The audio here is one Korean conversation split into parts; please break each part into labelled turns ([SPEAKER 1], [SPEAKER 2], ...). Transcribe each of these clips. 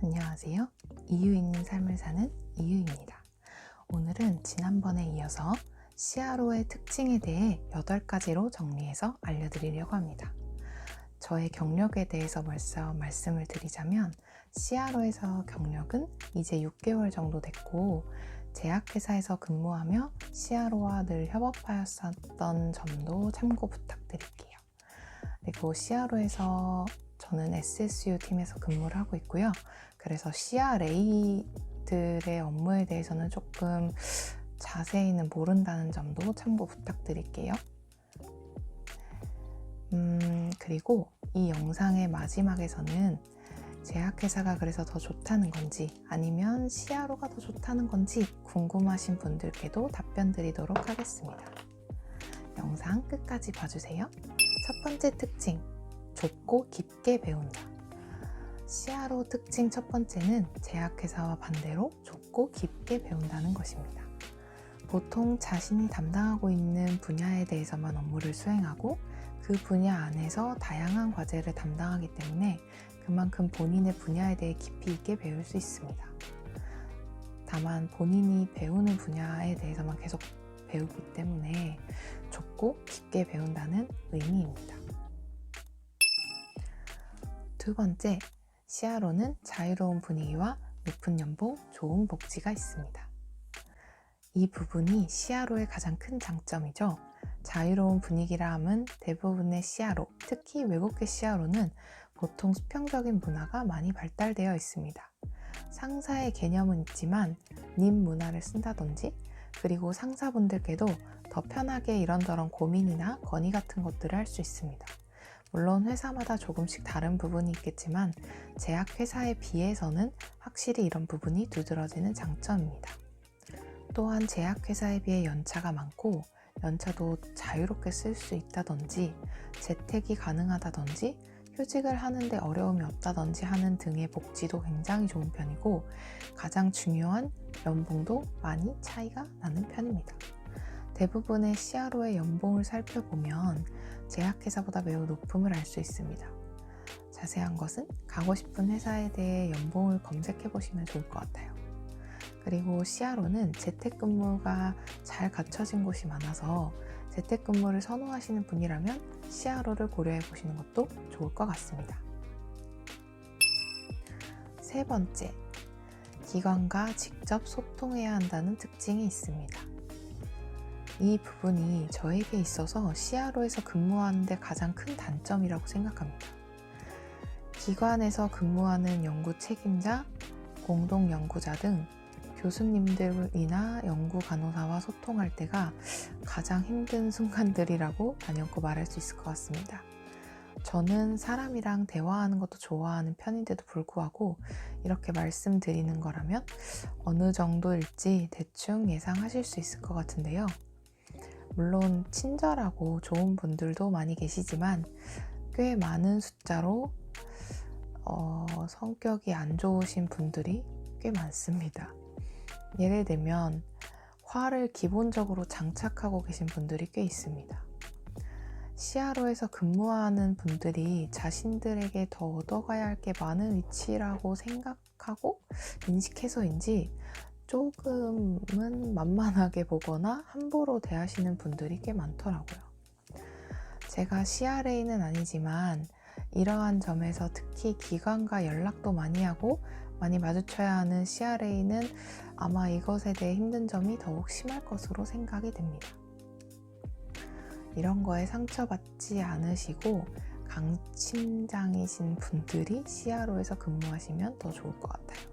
[SPEAKER 1] 안녕하세요. 이유 있는 삶을 사는 이유입니다. 오늘은 지난번에 이어서 CRO의 특징에 대해 8가지로 정리해서 알려드리려고 합니다. 저의 경력에 대해서 먼저 말씀을 드리자면 CRO에서 경력은 이제 6개월 정도 됐고 제약회사에서 근무하며 CRO와 늘 협업하였었던 점도 참고 부탁드릴게요. 그리고 CRO에서 저는 SSU 팀에서 근무를 하고 있고요. 그래서 CRA들의 업무에 대해서는 조금 자세히는 모른다는 점도 참고 부탁드릴게요. 그리고 이 영상의 마지막에서는 제약회사가 그래서 더 좋다는 건지 아니면 CRO가 더 좋다는 건지 궁금하신 분들께도 답변 드리도록 하겠습니다. 영상 끝까지 봐주세요. 첫 번째 특징, 좁고 깊게 배운다. CRO 특징 첫 번째는 제약회사와 반대로 좁고 깊게 배운다는 것입니다. 보통 자신이 담당하고 있는 분야에 대해서만 업무를 수행하고 그 분야 안에서 다양한 과제를 담당하기 때문에 그만큼 본인의 분야에 대해 깊이 있게 배울 수 있습니다. 다만 본인이 배우는 분야에 대해서만 계속 배우기 때문에 좁고 깊게 배운다는 의미입니다. 두 번째, CRO는 자유로운 분위기와 높은 연봉, 좋은 복지가 있습니다. 이 부분이 CRO의 가장 큰 장점이죠. 자유로운 분위기라 함은 대부분의 CRO, 특히 외국계 CRO는 보통 수평적인 문화가 많이 발달되어 있습니다. 상사의 개념은 있지만 님 문화를 쓴다든지 그리고 상사분들께도 더 편하게 이런저런 고민이나 건의 같은 것들을 할 수 있습니다. 물론 회사마다 조금씩 다른 부분이 있겠지만 제약회사에 비해서는 확실히 이런 부분이 두드러지는 장점입니다. 또한 제약회사에 비해 연차가 많고 연차도 자유롭게 쓸 수 있다든지 재택이 가능하다든지 휴직을 하는데 어려움이 없다든지 하는 등의 복지도 굉장히 좋은 편이고 가장 중요한 연봉도 많이 차이가 나는 편입니다. 대부분의 CRO의 연봉을 살펴보면 제약회사보다 매우 높음을 알 수 있습니다. 자세한 것은 가고 싶은 회사에 대해 연봉을 검색해 보시면 좋을 것 같아요. 그리고 CRO는 재택근무가 잘 갖춰진 곳이 많아서 재택근무를 선호하시는 분이라면 CRO를 고려해 보시는 것도 좋을 것 같습니다. 세 번째, 기관과 직접 소통해야 한다는 특징이 있습니다. 이 부분이 저에게 있어서 CRO에서 근무하는데 가장 큰 단점이라고 생각합니다. 기관에서 근무하는 연구 책임자, 공동 연구자 등 교수님들이나 연구 간호사와 소통할 때가 가장 힘든 순간들이라고 단연코 말할 수 있을 것 같습니다. 저는 사람이랑 대화하는 것도 좋아하는 편인데도 불구하고 이렇게 말씀드리는 거라면 어느 정도일지 대충 예상하실 수 있을 것 같은데요. 물론 친절하고 좋은 분들도 많이 계시지만 꽤 많은 숫자로 성격이 안 좋으신 분들이 꽤 많습니다. 예를 들면 화를 기본적으로 장착하고 계신 분들이 꽤 있습니다. CRO에서 근무하는 분들이 자신들에게 더 얻어가야 할 게 많은 위치라고 생각하고 인식해서인지 조금은 만만하게 보거나 함부로 대하시는 분들이 꽤 많더라고요. 제가 CRA는 아니지만 이러한 점에서 특히 기관과 연락도 많이 하고 많이 마주쳐야 하는 CRA는 아마 이것에 대해 힘든 점이 더욱 심할 것으로 생각이 됩니다. 이런 거에 상처받지 않으시고 강심장이신 분들이 CRO에서 근무하시면 더 좋을 것 같아요.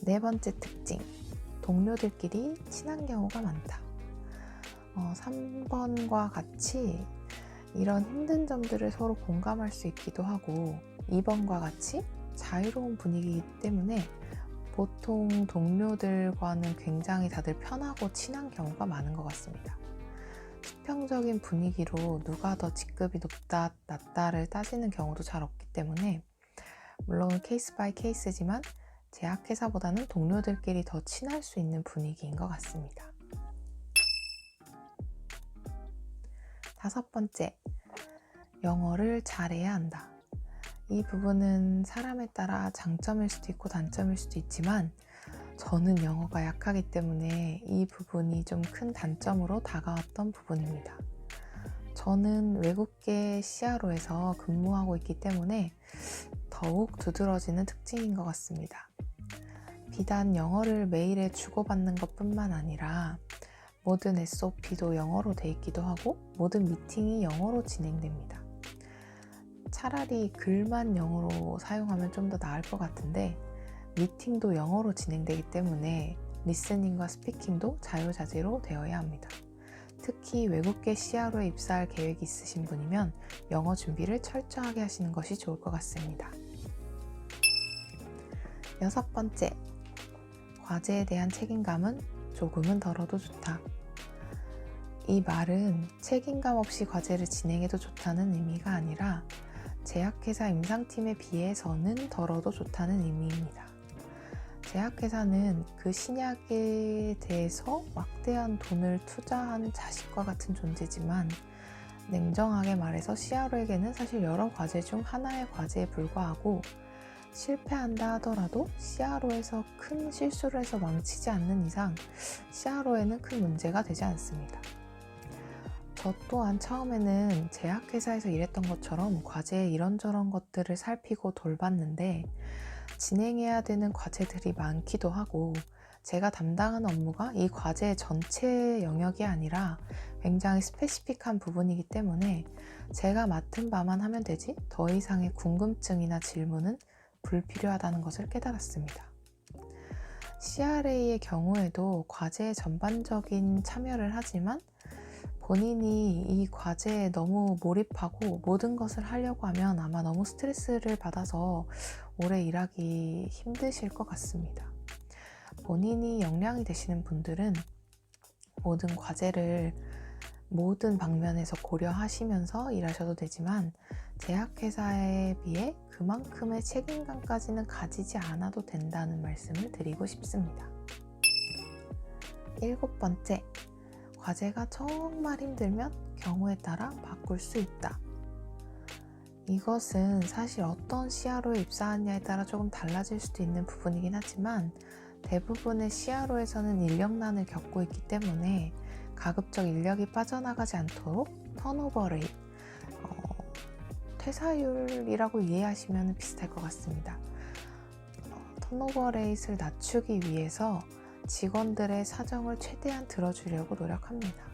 [SPEAKER 1] 네 번째 특징, 동료들끼리 친한 경우가 많다. 3번과 같이 이런 힘든 점들을 서로 공감할 수 있기도 하고 2번과 같이 자유로운 분위기이기 때문에 보통 동료들과는 굉장히 다들 편하고 친한 경우가 많은 것 같습니다. 수평적인 분위기로 누가 더 직급이 높다, 낮다를 따지는 경우도 잘 없기 때문에 물론 케이스 바이 케이스지만 제약회사보다는 동료들끼리 더 친할 수 있는 분위기인 것 같습니다. 다섯 번째, 영어를 잘해야 한다. 이 부분은 사람에 따라 장점일 수도 있고 단점일 수도 있지만 저는 영어가 약하기 때문에 이 부분이 좀 큰 단점으로 다가왔던 부분입니다. 저는 외국계 CRO에서 근무하고 있기 때문에 더욱 두드러지는 특징인 것 같습니다. 비단 영어를 메일에 주고받는 것뿐만 아니라 모든 SOP도 영어로 돼 있기도 하고 모든 미팅이 영어로 진행됩니다. 차라리 글만 영어로 사용하면 좀 더 나을 것 같은데 미팅도 영어로 진행되기 때문에 리스닝과 스피킹도 자유자재로 되어야 합니다. 특히 외국계 CRO에 입사할 계획이 있으신 분이면 영어 준비를 철저하게 하시는 것이 좋을 것 같습니다. 6번째, 과제에 대한 책임감은 조금은 덜어도 좋다. 이 말은 책임감 없이 과제를 진행해도 좋다는 의미가 아니라 제약회사 임상팀에 비해서는 덜어도 좋다는 의미입니다. 제약회사는 그 신약에 대해서 막대한 돈을 투자한 자식과 같은 존재지만 냉정하게 말해서 CRO에게는 사실 여러 과제 중 하나의 과제에 불과하고 실패한다 하더라도 CRO에서 큰 실수를 해서 망치지 않는 이상 CRO에는 큰 문제가 되지 않습니다. 저 또한 처음에는 제약회사에서 일했던 것처럼 과제에 이런저런 것들을 살피고 돌봤는데 진행해야 되는 과제들이 많기도 하고 제가 담당하는 업무가 이 과제의 전체 영역이 아니라 굉장히 스페시픽한 부분이기 때문에 제가 맡은 바만 하면 되지 더 이상의 궁금증이나 질문은 불필요하다는 것을 깨달았습니다. CRA의 경우에도 과제에 전반적인 참여를 하지만 본인이 이 과제에 너무 몰입하고 모든 것을 하려고 하면 아마 너무 스트레스를 받아서 오래 일하기 힘드실 것 같습니다. 본인이 역량이 되시는 분들은 모든 과제를 모든 방면에서 고려하시면서 일하셔도 되지만 제약회사에 비해 그만큼의 책임감까지는 가지지 않아도 된다는 말씀을 드리고 싶습니다. 7번째, 과제가 정말 힘들면 경우에 따라 바꿀 수 있다. 이것은 사실 어떤 CRO에 입사하느냐에 따라 조금 달라질 수도 있는 부분이긴 하지만 대부분의 CRO에서는 인력난을 겪고 있기 때문에 가급적 인력이 빠져나가지 않도록 턴오버 레이트, 퇴사율이라고 이해하시면 비슷할 것 같습니다. 턴오버 레이트를 낮추기 위해서 직원들의 사정을 최대한 들어주려고 노력합니다.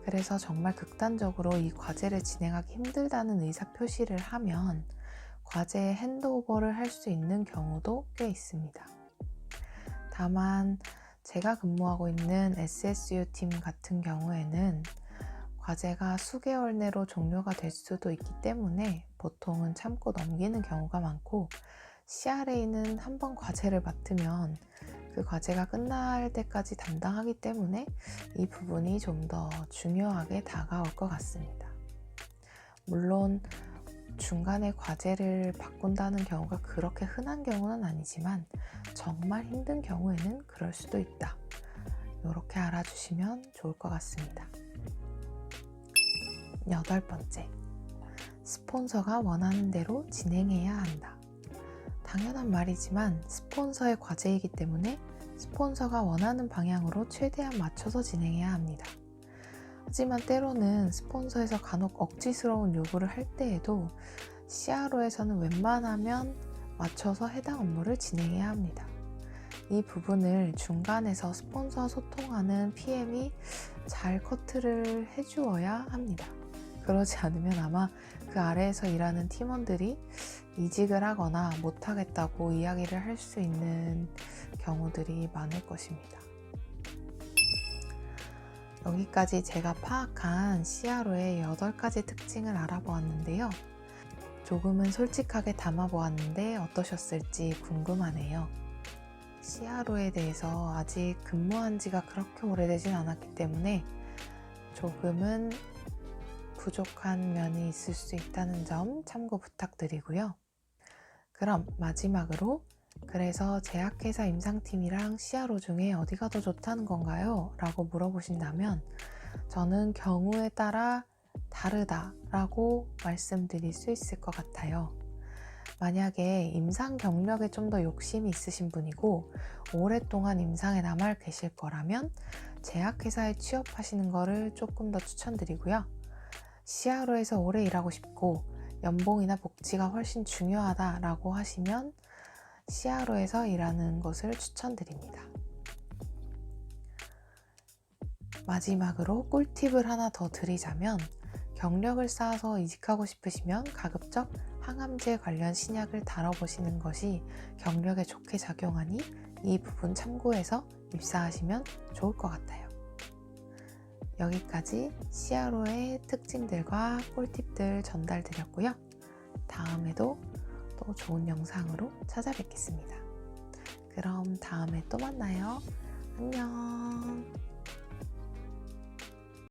[SPEAKER 1] 그래서 정말 극단적으로 이 과제를 진행하기 힘들다는 의사표시를 하면 과제의 핸드오버를 할 수 있는 경우도 꽤 있습니다. 다만 제가 근무하고 있는 SSU 팀 같은 경우에는 과제가 수개월 내로 종료가 될 수도 있기 때문에 보통은 참고 넘기는 경우가 많고 CRA는 한번 과제를 맡으면 그 과제가 끝날 때까지 담당하기 때문에 이 부분이 좀 더 중요하게 다가올 것 같습니다. 물론 중간에 과제를 바꾼다는 경우가 그렇게 흔한 경우는 아니지만 정말 힘든 경우에는 그럴 수도 있다. 이렇게 알아주시면 좋을 것 같습니다. 8번째, 스폰서가 원하는 대로 진행해야 한다. 당연한 말이지만 스폰서의 과제이기 때문에 스폰서가 원하는 방향으로 최대한 맞춰서 진행해야 합니다. 하지만 때로는 스폰서에서 간혹 억지스러운 요구를 할 때에도 CRO에서는 웬만하면 맞춰서 해당 업무를 진행해야 합니다. 이 부분을 중간에서 스폰서와 소통하는 PM이 잘 커트를 해주어야 합니다. 그러지 않으면 아마 그 아래에서 일하는 팀원들이 이직을 하거나 못하겠다고 이야기를 할 수 있는 경우들이 많을 것입니다. 여기까지 제가 파악한 CRO의 8가지 특징을 알아보았는데요. 조금은 솔직하게 담아보았는데 어떠셨을지 궁금하네요. CRO에 대해서 아직 근무한 지가 그렇게 오래되진 않았기 때문에 조금은 부족한 면이 있을 수 있다는 점 참고 부탁드리고요. 그럼 마지막으로 그래서 제약회사 임상팀이랑 CRO 중에 어디가 더 좋다는 건가요? 라고 물어보신다면 저는 경우에 따라 다르다라고 말씀드릴 수 있을 것 같아요. 만약에 임상 경력에 좀 더 욕심이 있으신 분이고 오랫동안 임상에 남아 계실 거라면 제약회사에 취업하시는 거를 조금 더 추천드리고요. CRO에서 오래 일하고 싶고 연봉이나 복지가 훨씬 중요하다라고 하시면 CRO에서 일하는 것을 추천드립니다. 마지막으로 꿀팁을 하나 더 드리자면 경력을 쌓아서 이직하고 싶으시면 가급적 항암제 관련 신약을 다뤄보시는 것이 경력에 좋게 작용하니 이 부분 참고해서 입사하시면 좋을 것 같아요. 여기까지 CRO의 특징들과 꿀팁들 전달드렸고요. 다음에도 또 좋은 영상으로 찾아뵙겠습니다. 그럼 다음에 또 만나요. 안녕.